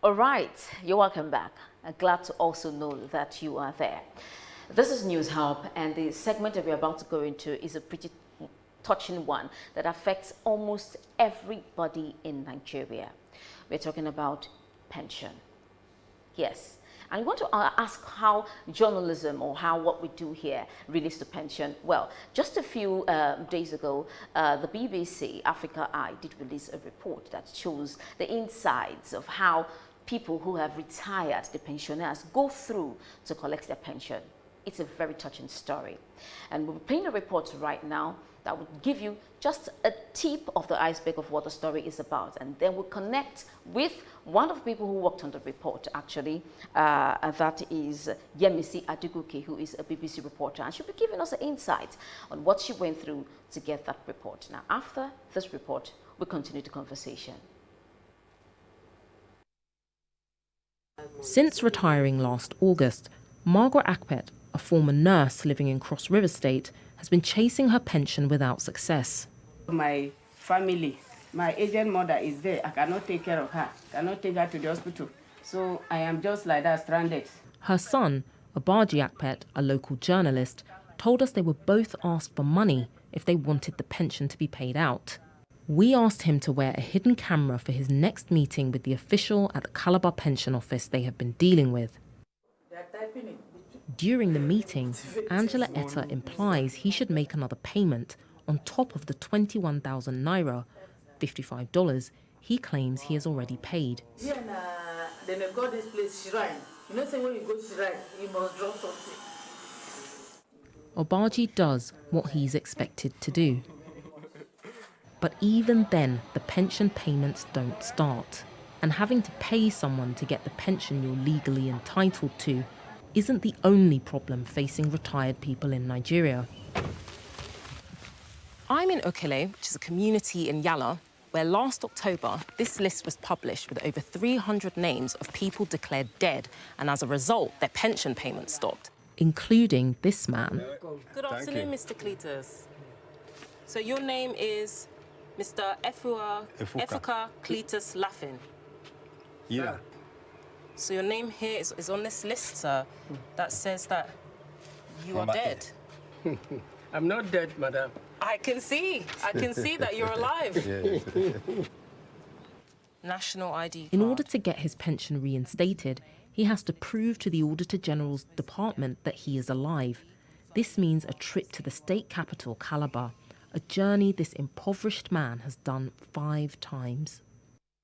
All right, you're welcome back. I'm glad to also know that you are there. This is News Hub, and the segment that we're about to go into is a pretty touching one that affects almost everybody in Nigeria. We're talking about pension. Yes. And we want to ask how journalism or how what we do here relates to pension. Well, just a few days ago, the BBC Africa Eye did release a report that shows the insides of how people who have retired, the pensioners, go through to collect their pension. It's a very touching story. And we're playing a report right now that would give you just a tip of the iceberg of what the story is about. And then we'll connect with one of the people who worked on the report, actually, and that is Yemisi Adigoke, who is a BBC reporter. And she'll be giving us an insight on what she went through to get that report. Now, after this report, we'll continue the conversation. Since retiring last August, Margaret Akpet, a former nurse living in Cross River State, has been chasing her pension without success. My family, my aged mother is there. I cannot take care of her. I cannot take her to the hospital. So I am just like that, stranded. Her son, Obaji Akpet, a local journalist, told us they were both asked for money if they wanted the pension to be paid out. We asked him to wear a hidden camera for his next meeting with the official at the Calabar Pension Office they have been dealing with. During the meeting, Angela Etta implies he should make another payment on top of the 21,000 naira, $55, he claims he has already paid. Then they got this place shrine. You know, say when you go shrine, you must drop something. Obaji does what he's expected to do. But even then, the pension payments don't start. And having to pay someone to get the pension you're legally entitled to isn't the only problem facing retired people in Nigeria. I'm in Okele, which is a community in Yala, where last October, this list was published with over 300 names of people declared dead, and as a result, their pension payments stopped. Including this man. Good afternoon, Mr. Cletus. So your name is Mr. Efuka Cletus Laffin? Yeah. So your name here is on this list, sir, that says that you are dead. I'm not dead, madam. I can see that you're alive. National ID card. In order to get his pension reinstated, he has to prove to the Auditor General's department that he is alive. This means a trip to the state capital, Calabar, a journey this impoverished man has done 5 times.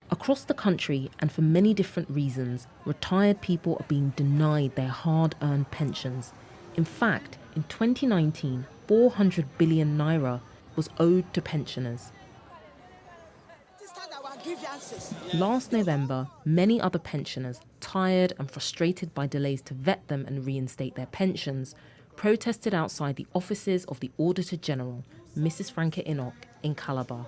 Across the country, and for many different reasons, retired people are being denied their hard-earned pensions. In fact, in 2019, 400 billion naira was owed to pensioners. Last November, many other pensioners, tired and frustrated by delays to vet them and reinstate their pensions, protested outside the offices of the Auditor General, Mrs. Franca Enoch, in Calabar.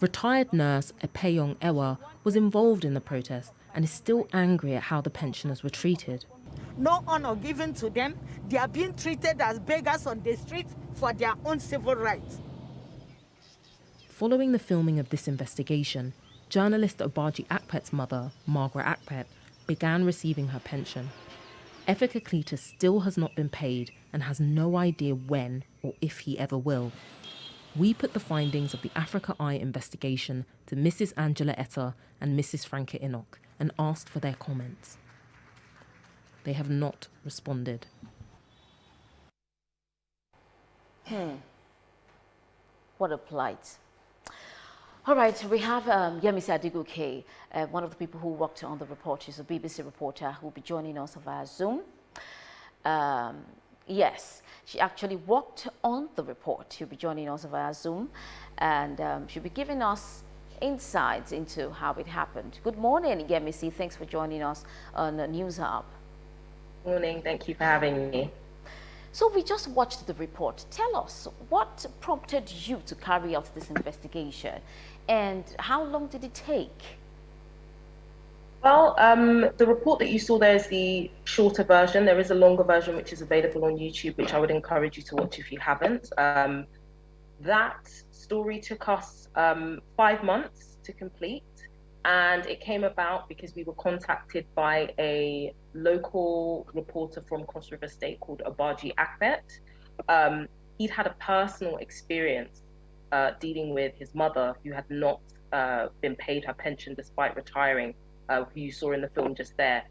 Retired nurse Epeyong Ewa was involved in the protest and is still angry at how the pensioners were treated. No honor given to them. They are being treated as beggars on the street for their own civil rights. Following the filming of this investigation, journalist Obaji Akpet's mother, Margaret Akpet, began receiving her pension. Efika Cletus still has not been paid and has no idea when or if he ever will. We put the findings of the Africa Eye investigation to Mrs. Angela Etta and Mrs. Franca Enoch and asked for their comments. They have not responded. What a plight. All right, we have Yemisi Adigoke, one of the people who worked on the report. She's a BBC reporter who will be joining us via Zoom. Yes, she actually worked on the report. She'll be joining us via Zoom, and she'll be giving us insights into how it happened. Good morning, Yemisi. Thanks for joining us on News Hub. Morning. Thank you for having me. So we just watched the report. Tell us, what prompted you to carry out this investigation, and how long did it take? Well, the report that you saw there is the shorter version. There is a longer version which is available on YouTube, which I would encourage you to watch if you haven't. That story took us 5 months to complete, And it came about because we were contacted by a local reporter from Cross River State called Abaji Akbet. He'd had a personal experience dealing with his mother, who had not been paid her pension despite retiring, who you saw in the film just there.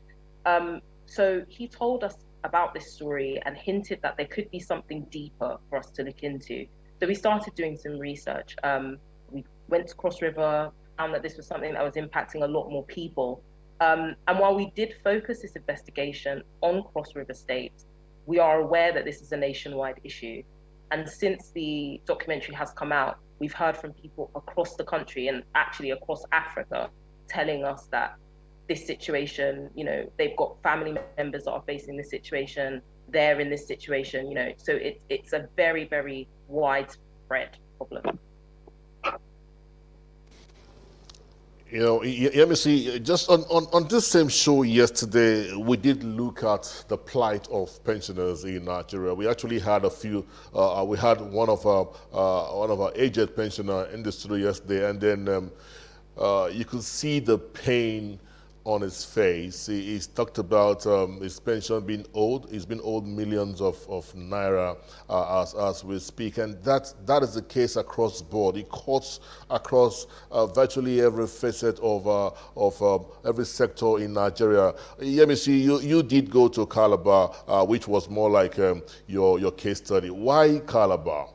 So he told us about this story and hinted that there could be something deeper for us to look into. So we started doing some research. We went to Cross River, found that this was something that was impacting a lot more people. And while we did focus this investigation on Cross River State, we are aware that this is a nationwide issue. And since the documentary has come out, we've heard from people across the country and actually across Africa telling us that this situation, you know, they've got family members that are facing this situation, they're in this situation, you know, so it's a very, very widespread problem. You know, let me see, just on this same show yesterday, we did look at the plight of pensioners in Nigeria. We actually had a few, we had one of our aged pensioner in the studio yesterday, and then you could see the pain on his face. He's talked about his pension being owed. He's been owed millions of naira as we speak, and that is the case across the board. It cuts across virtually every facet of every sector in Nigeria. Let me see. You did go to Calabar, which was more like your case study. Why Calabar?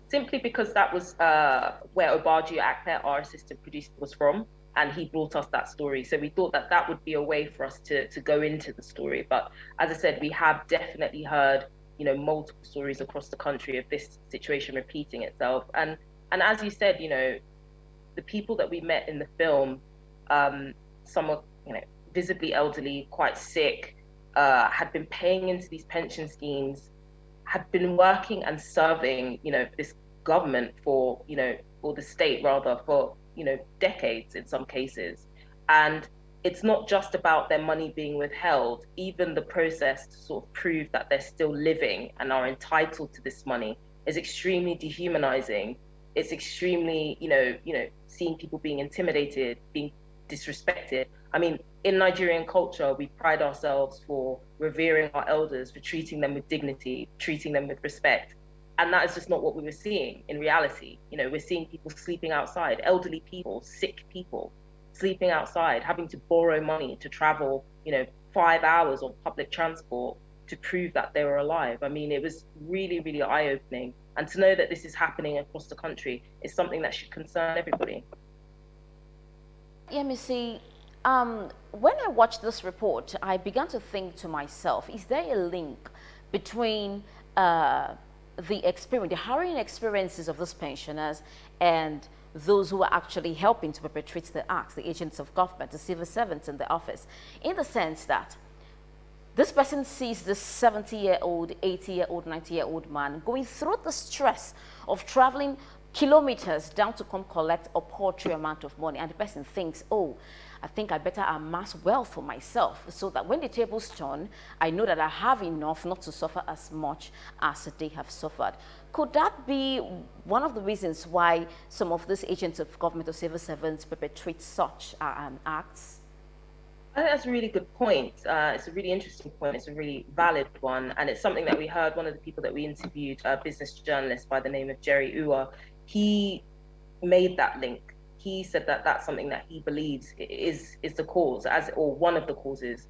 Simply because that was where Obaji Akpe, our assistant producer, was from. And he brought us that story. So we thought that that would be a way for us to go into the story. But as I said, we have definitely heard, you know, multiple stories across the country of this situation repeating itself. And as you said, you know, the people that we met in the film, some are, you know, visibly elderly, quite sick, had been paying into these pension schemes, had been working and serving, you know, this government for, you know, or the state rather, for, you know, decades in some cases. And it's not just about their money being withheld. Even the process to sort of prove that they're still living and are entitled to this money is extremely dehumanizing. It's extremely, you know, seeing people being intimidated, being disrespected. I mean, in Nigerian culture, we pride ourselves for revering our elders, for treating them with dignity, treating them with respect. And that is just not what we were seeing in reality. You know, we're seeing people sleeping outside, elderly people, sick people, sleeping outside, having to borrow money to travel, you know, 5 hours on public transport to prove that they were alive. I mean, it was really, really eye-opening. And to know that this is happening across the country is something that should concern everybody. Yeah, me see. When I watched this report, I began to think to myself, is there a link between the harrowing experiences of these pensioners and those who are actually helping to perpetrate the acts, the agents of government, the civil servants in the office, in the sense that this person sees this 70-year-old, 80-year-old, 90-year-old man going through the stress of traveling kilometers down to come collect a paltry amount of money, and the person thinks, oh, I think I better amass wealth for myself so that when the tables turn, I know that I have enough not to suffer as much as they have suffered. Could that be one of the reasons why some of these agents of government or civil servants perpetrate such acts? I think that's a really good point. It's a really interesting point. It's a really valid one. And it's something that we heard one of the people that we interviewed, a business journalist by the name of Jerry Uwa, he made that link. He said that that's something that he believes is the cause, or one of the causes,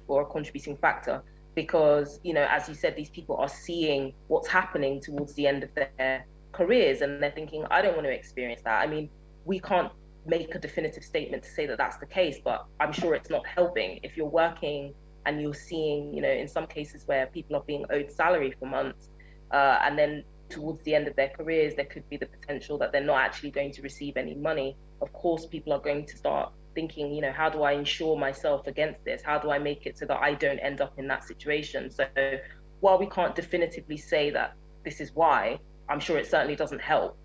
or a contributing factor, because, you know, as you said, these people are seeing what's happening towards the end of their careers, and they're thinking, I don't want to experience that. I mean, we can't make a definitive statement to say that that's the case, but I'm sure it's not helping. If you're working and you're seeing, you know, in some cases where people are being owed salary for months, and then towards the end of their careers, there could be the potential that they're not actually going to receive any money. Of course, people are going to start thinking, you know, how do I insure myself against this? How do I make it so that I don't end up in that situation? So while we can't definitively say that this is why, I'm sure it certainly doesn't help.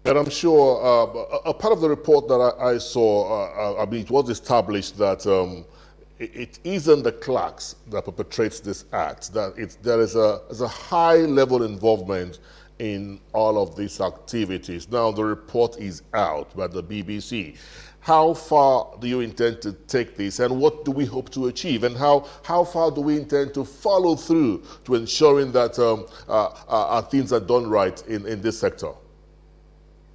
And I'm sure a part of the report that I saw, I mean, it was established that it isn't the clerks that perpetrates this act, that there is a high level involvement in all of these activities. Now, the report is out by the BBC. How far do you intend to take this, and what do we hope to achieve, and how far do we intend to follow through to ensuring that things are done right in this sector?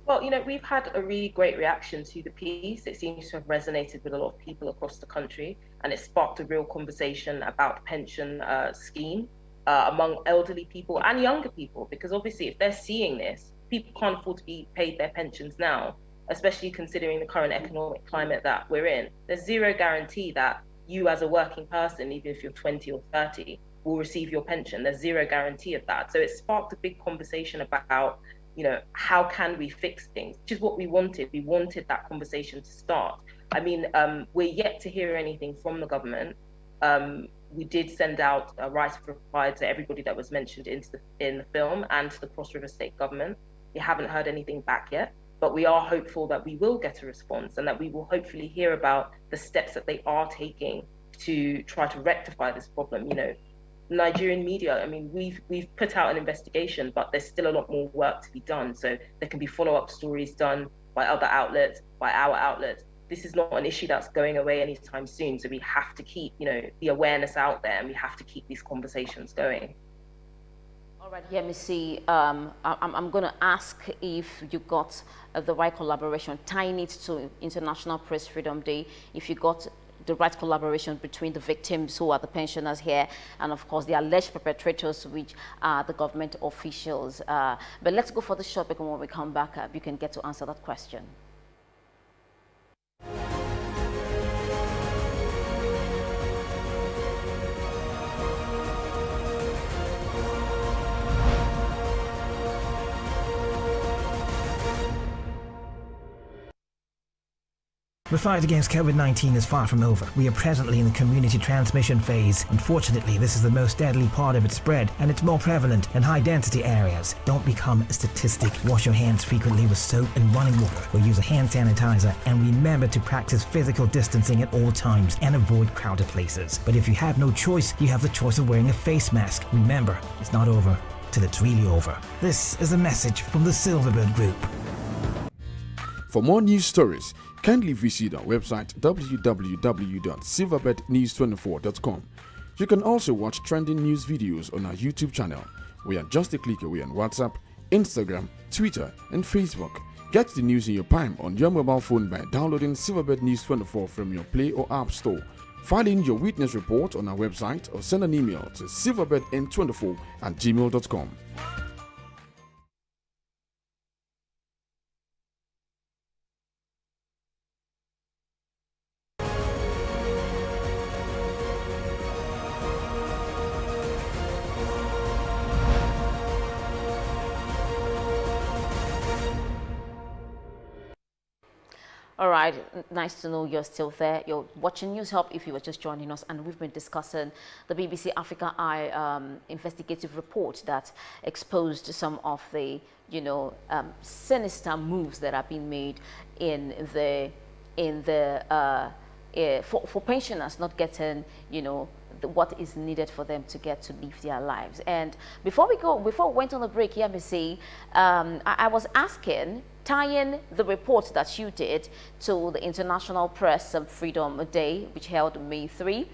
Well, we've had a really great reaction to the piece. It seems to have resonated with a lot of people across the country, and it sparked a real conversation about the pension scheme among elderly people and younger people, because obviously if they're seeing this, people can't afford to be paid their pensions now, especially considering the current economic climate that we're in. There's zero guarantee that you as a working person, even if you're 20 or 30, will receive your pension. There's zero guarantee of that. So it sparked a big conversation about, how can we fix things, which is what we wanted. We wanted that conversation to start. I mean, we're yet to hear anything from the government. We did send out a right of reply to everybody that was mentioned in the film and to the Cross River State government. We haven't heard anything back yet, but we are hopeful that we will get a response and that we will hopefully hear about the steps that they are taking to try to rectify this problem. Nigerian media, I mean, we've put out an investigation, but there's still a lot more work to be done. So there can be follow-up stories done by other outlets, by our outlets. This is not an issue that's going away anytime soon. So we have to keep, the awareness out there, and we have to keep these conversations going. All right, let me see. I'm going to ask if you got the right collaboration, tying it to International Press Freedom Day, if you got the right collaboration between the victims, who are the pensioners here, and of course the alleged perpetrators, which are the government officials. But let's go for the short break, and when we come back, you can get to answer that question. The fight against COVID-19 is far from over. We are presently in the community transmission phase. Unfortunately, this is the most deadly part of its spread, and it's more prevalent in high-density areas. Don't become a statistic. Wash your hands frequently with soap and running water, or use a hand sanitizer, and remember to practice physical distancing at all times and avoid crowded places. But if you have no choice, you have the choice of wearing a face mask. Remember, it's not over till it's really over. This is a message from the Silverbird Group. For more news stories, kindly visit our website www.silverbirdnews24.com. You can also watch trending news videos on our YouTube channel. We are just a click away on WhatsApp, Instagram, Twitter, and Facebook. Get the news in your palm on your mobile phone by downloading Silverbird News 24 from your Play or App Store. File in your witness report on our website or send an email to silverbirdn24@gmail.com. All right, nice to know you're still there. You're watching News Hub if you were just joining us, and we've been discussing the BBC Africa Eye investigative report that exposed some of the, sinister moves that are being made for pensioners not getting, what is needed for them to get to live their lives. And before we went on the break here, I was asking, tying the report that you did to the International Press Freedom Day, which held May 3,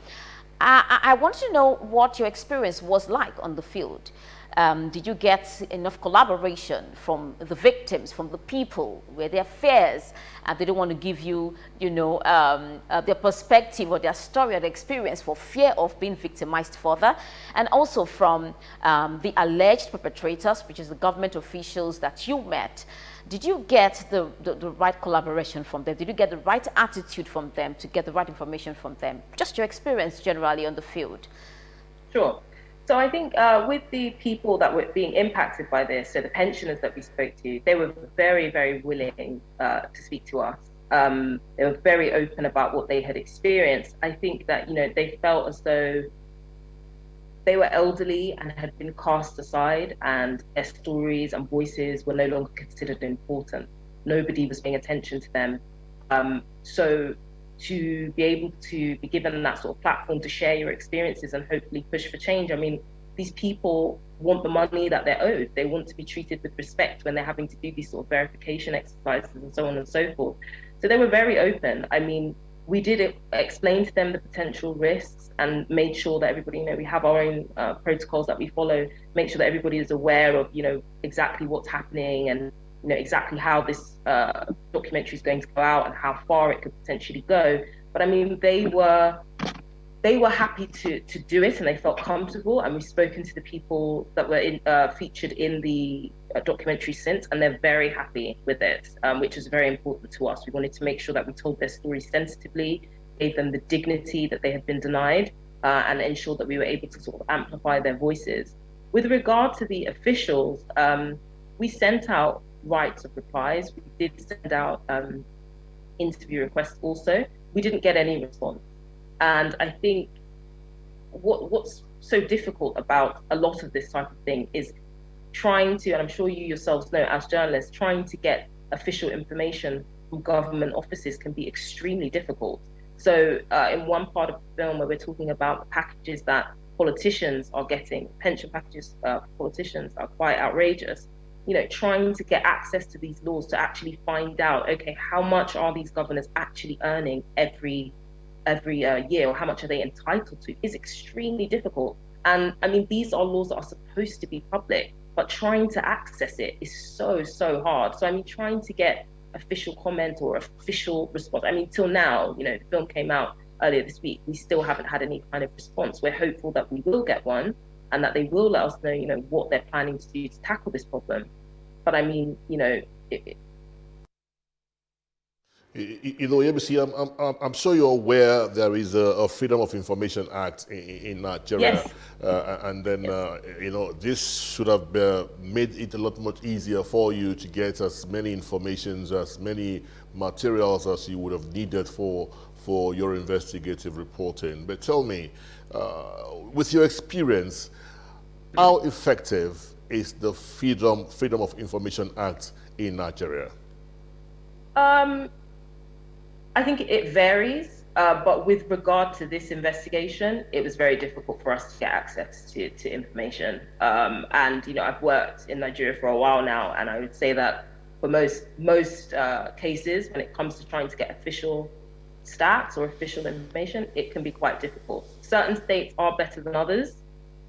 I want to know what your experience was like on the field. Did you get enough collaboration from the victims, from the people, where their fears, they don't want to give you, their perspective or their story or their experience for fear of being victimized further, and also from the alleged perpetrators, which is the government officials that you met. Did you get the right collaboration from them? Did you get the right attitude from them to get the right information from them? Just your experience generally on the field. Sure. So I think with the people that were being impacted by this, so the pensioners that we spoke to, they were very, very willing to speak to us. They were very open about what they had experienced. I think that, they felt as though they were elderly and had been cast aside, and their stories and voices were no longer considered important. Nobody was paying attention to them. So to be able to be given that sort of platform to share your experiences and hopefully push for change, I mean, these people want the money that they're owed. They want to be treated with respect when they're having to do these sort of verification exercises and so on and so forth. So they were very open. I mean, we did explain to them the potential risks and made sure that everybody, we have our own protocols that we follow, make sure that everybody is aware of, exactly what's happening and, exactly how this documentary is going to go out and how far it could potentially go. But I mean, they were happy to do it, and they felt comfortable. And we've spoken to the people that were featured in the documentary since, and they're very happy with it, which is very important to us. We wanted to make sure that we told their story sensitively, gave them the dignity that they had been denied, and ensured that we were able to sort of amplify their voices. With regard to the officials, we sent out rights of replies. We did send out interview requests also. We didn't get any response. And I think what's so difficult about a lot of this type of thing is trying to, and I'm sure you yourselves know as journalists, trying to get official information from government offices can be extremely difficult. So in one part of the film where we're talking about the packages that politicians are getting, pension packages for politicians are quite outrageous. Trying to get access to these laws to actually find out, okay, how much are these governors actually earning every year, or how much are they entitled to, is extremely difficult. And I mean, these are laws that are supposed to be public, but trying to access it is so hard. So I mean, trying to get official comment or official response, I mean, till now, the film came out earlier this week, we still haven't had any kind of response. We're hopeful that we will get one and that they will let us know, what they're planning to do to tackle this problem. But I mean, ABC, I'm sure you're aware there is a Freedom of Information Act in Nigeria. Yes. And then, this should have made it a lot much easier for you to get as many informations, as many materials as you would have needed for your investigative reporting. But tell me, with your experience, how effective is the Freedom of Information Act in Nigeria? I think it varies, but with regard to this investigation, it was very difficult for us to get access to information. And I've worked in Nigeria for a while now, and I would say that for most cases, when it comes to trying to get official stats or official information, it can be quite difficult. Certain states are better than others,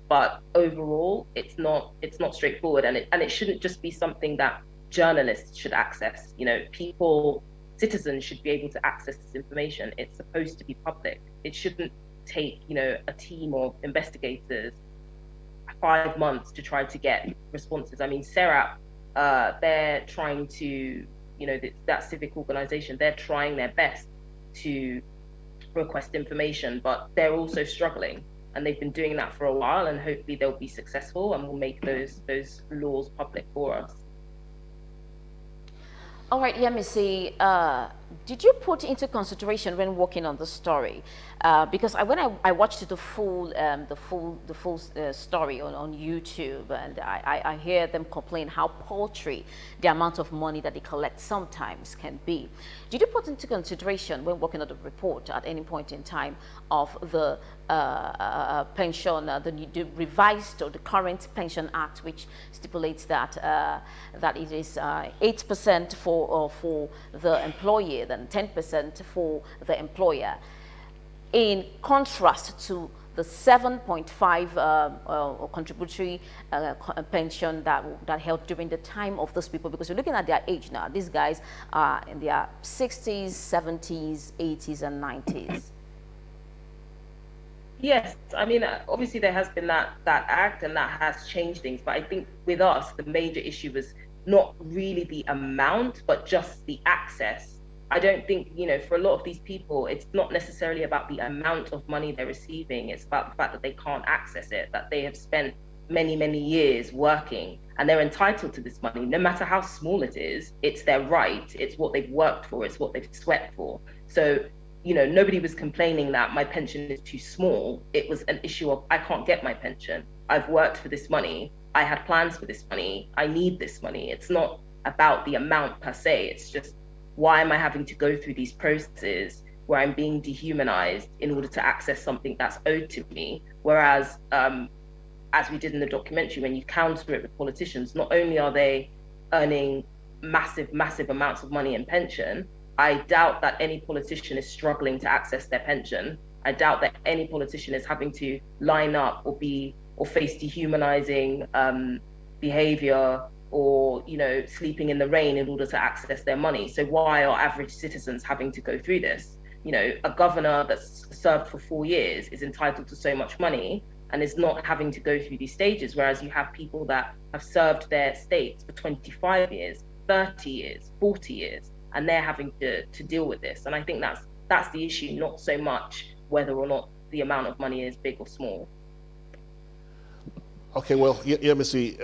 but overall, it's not straightforward, and it shouldn't just be something that journalists should access. Citizens should be able to access this information. It's supposed to be public. It shouldn't take, a team of investigators 5 months to try to get responses. I mean, SERAP, they're trying to, that civic organization, they're trying their best to request information, but they're also struggling. And they've been doing that for a while, and hopefully they'll be successful and will make those laws public for us. All right, Yemisi, did you put into consideration when working on the story? Because when I watched the full story on YouTube, and I hear them complain how paltry the amount of money that they collect sometimes can be. Did you put into consideration when working on the report at any point in time of the pension, the revised or the current Pension Act, which stipulates that that it is 8% for the employee, then 10% for the employer, in contrast to the 7.5 contributory pension that held during the time of those people? Because you're looking at their age now. These guys are in their 60s, 70s, 80s, and 90s. Yes, I mean, obviously there has been that act, and that has changed things. But I think with us, the major issue was not really the amount, but just the access. I don't think, for a lot of these people, it's not necessarily about the amount of money they're receiving. It's about the fact that they can't access it, that they have spent many, many years working, and they're entitled to this money, no matter how small it is. It's their right. It's what they've worked for. It's what they've sweat for. So, nobody was complaining that my pension is too small. It was an issue of, I can't get my pension. I've worked for this money. I had plans for this money. I need this money. It's not about the amount per se. It's just, why am I having to go through these processes where I'm being dehumanized in order to access something that's owed to me? Whereas as we did in the documentary, when you counter it with politicians, not only are they earning massive amounts of money in pension, I doubt that any politician is struggling to access their pension. I doubt that any politician is having to line up or face dehumanizing behavior, or sleeping in the rain in order to access their money. So why are average citizens having to go through this? A governor that's served for 4 years is entitled to so much money and is not having to go through these stages, whereas you have people that have served their states for 25 years, 30 years, 40 years, and they're having to deal with this. And I think that's the issue, not so much whether or not the amount of money is big or small. Okay, well, let me see.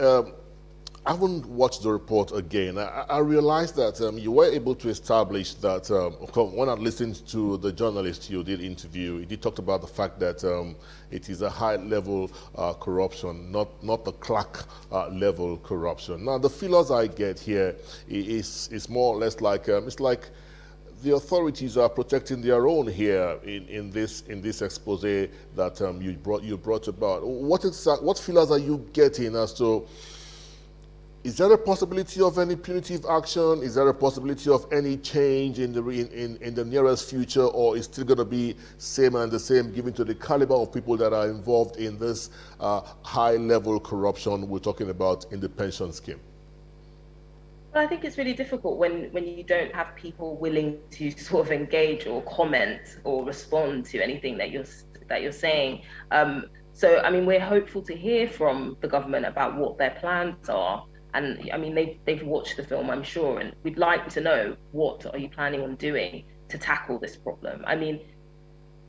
I haven't watched the report again. I realized that you were able to establish that, when I listened to the journalist you did interview, he did talk about the fact that it is a high-level corruption, not the clerk level corruption. Now, the feelers I get here is more or less like, it's like the authorities are protecting their own here in this expose that you brought about. What feelers are you getting as to, is there a possibility of any punitive action? Is there a possibility of any change in the nearest future, or is still going to be same and the same, given to the caliber of people that are involved in this high-level corruption we're talking about in the pension scheme? Well, I think it's really difficult when you don't have people willing to sort of engage or comment or respond to anything that you're saying. So, I mean, we're hopeful to hear from the government about what their plans are. And I mean, they've watched the film, I'm sure, and we'd like to know, what are you planning on doing to tackle this problem? I mean,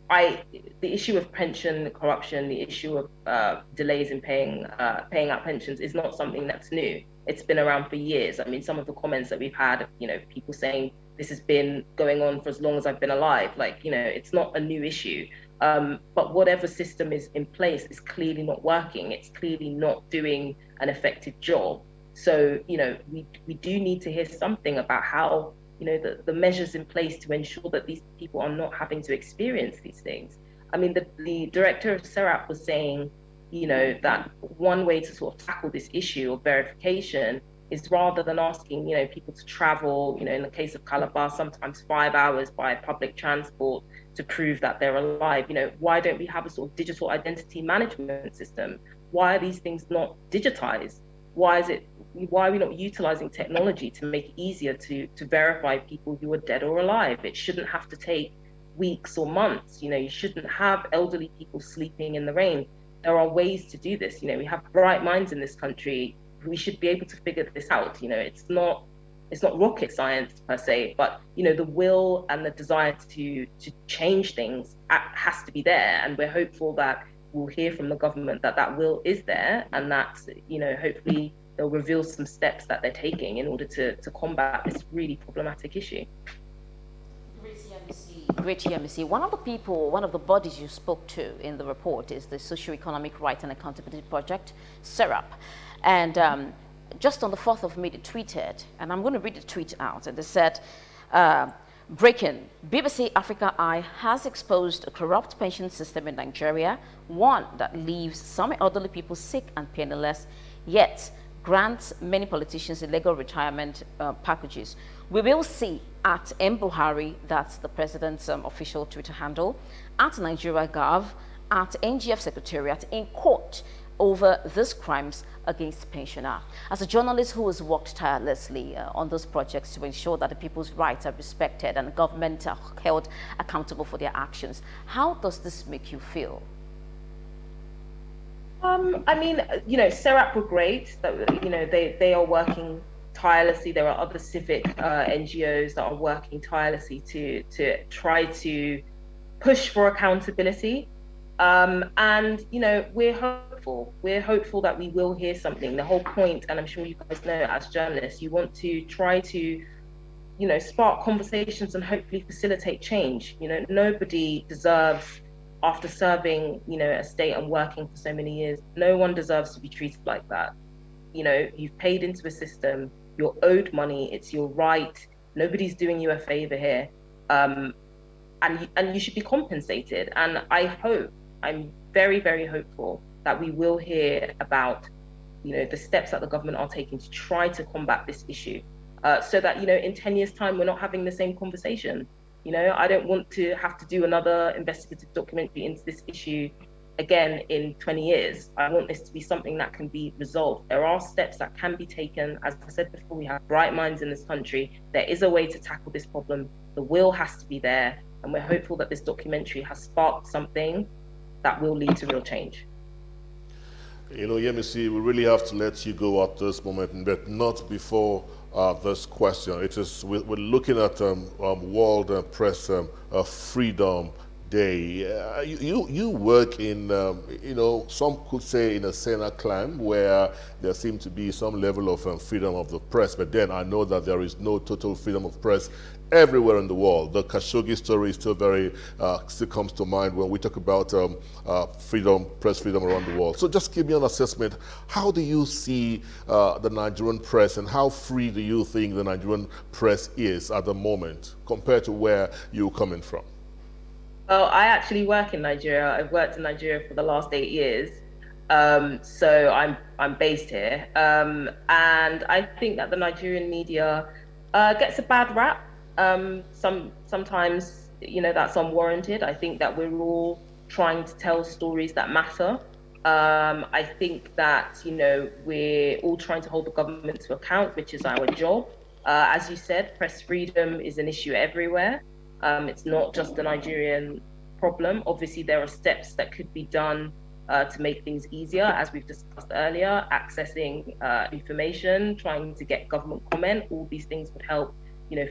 the issue of pension corruption, the issue of delays in paying out pensions is not something that's new. It's been around for years. I mean, some of the comments that we've had, people saying this has been going on for as long as I've been alive. It's not a new issue. But whatever system is in place is clearly not working. It's clearly not doing an effective job. So, we do need to hear something about how, the measures in place to ensure that these people are not having to experience these things. I mean, the director of SERAP was saying, that one way to sort of tackle this issue of verification is, rather than asking, people to travel, in the case of Calabar, sometimes 5 hours by public transport to prove that they're alive, why don't we have a sort of digital identity management system? Why are these things not digitized? Why are we not utilizing technology to make it easier to verify people who are dead or alive? It shouldn't have to take weeks or months. You shouldn't have elderly people sleeping in the rain. There are ways to do this. We have bright minds in this country. We should be able to figure this out. It's not rocket science per se, but the will and the desire to change things has to be there. And we're hopeful that we'll hear from the government that will is there, and that hopefully they'll reveal some steps that they're taking in order to combat this really problematic issue. Great TMC. One of the bodies you spoke to in the report is the Socio-Economic Rights and Accountability Project, SERAP. And just on the 4th of May, they tweeted, and I'm going to read the tweet out, and they said, breaking, BBC Africa Eye has exposed a corrupt pension system in Nigeria, one that leaves some elderly people sick and penniless, yet grants many politicians illegal retirement packages. We will see at M. Buhari, that's the president's official Twitter handle, at Nigeria Gov, at NGF Secretariat, in court over these crimes against the pensioner. As a journalist who has worked tirelessly on those projects to ensure that the people's rights are respected and the government are held accountable for their actions, how does this make you feel? I mean, SERAP were great. They are working tirelessly. There are other civic NGOs that are working tirelessly to try to push for accountability. And we're hopeful. We're hopeful that we will hear something. The whole point, and I'm sure you guys know, as journalists, you want to try to, spark conversations and hopefully facilitate change. Nobody deserves, after serving, a state and working for so many years, no one deserves to be treated like that. You've paid into a system, you're owed money, it's your right. Nobody's doing you a favor here. And you should be compensated. And I'm very, very hopeful that we will hear about, the steps that the government are taking to try to combat this issue, so that, in 10 years' time, we're not having the same conversation. I don't want to have to do another investigative documentary into this issue again in 20 years. I want this to be something that can be resolved. There are steps that can be taken. As I said before, we have bright minds in this country. There is a way to tackle this problem. The will has to be there. And we're hopeful that this documentary has sparked something that will lead to real change. Yemisi, we really have to let you go at this moment, but not before this question. It is, we're looking at World Press Freedom Day. You work in, some could say in a Sena clan where there seems to be some level of freedom of the press, but then I know that there is no total freedom of press everywhere in the world. The Khashoggi story is still still comes to mind when we talk about press freedom around the world. So just give me an assessment. How do you see the Nigerian press, and how free do you think the Nigerian press is at the moment compared to where you're coming from? Well, I actually work in Nigeria. I've worked in Nigeria for the last 8 years. So I'm based here. And I think that the Nigerian media gets a bad rap. Sometimes, that's unwarranted. I think that we're all trying to tell stories that matter. I think that, we're all trying to hold the government to account, which is our job. As you said, press freedom is an issue everywhere. It's not just a Nigerian problem. Obviously, there are steps that could be done to make things easier, as we've discussed earlier, accessing information, trying to get government comment. All these things would help,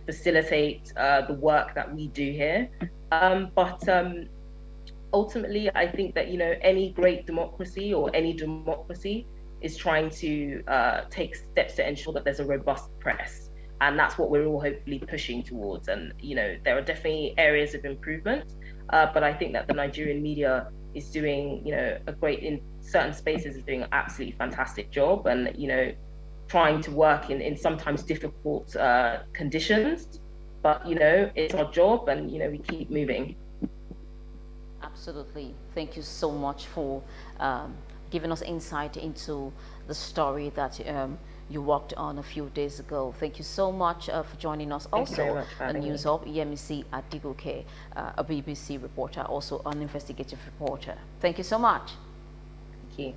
facilitate the work that we do here. But ultimately, I think that, any great democracy or any democracy is trying to take steps to ensure that there's a robust press. And that's what we're all hopefully pushing towards. And, there are definitely areas of improvement, but I think that the Nigerian media is doing, in certain spaces, is doing an absolutely fantastic job. And, trying to work in sometimes difficult conditions, but it's our job, and we keep moving. Absolutely. Thank you so much for giving us insight into the story that you worked on a few days ago. Thank you so much for joining us. Thank you very Also much for a having news me. of Yemisi Adigoke, a BBC reporter, also an investigative reporter. Thank you so much. Thank you.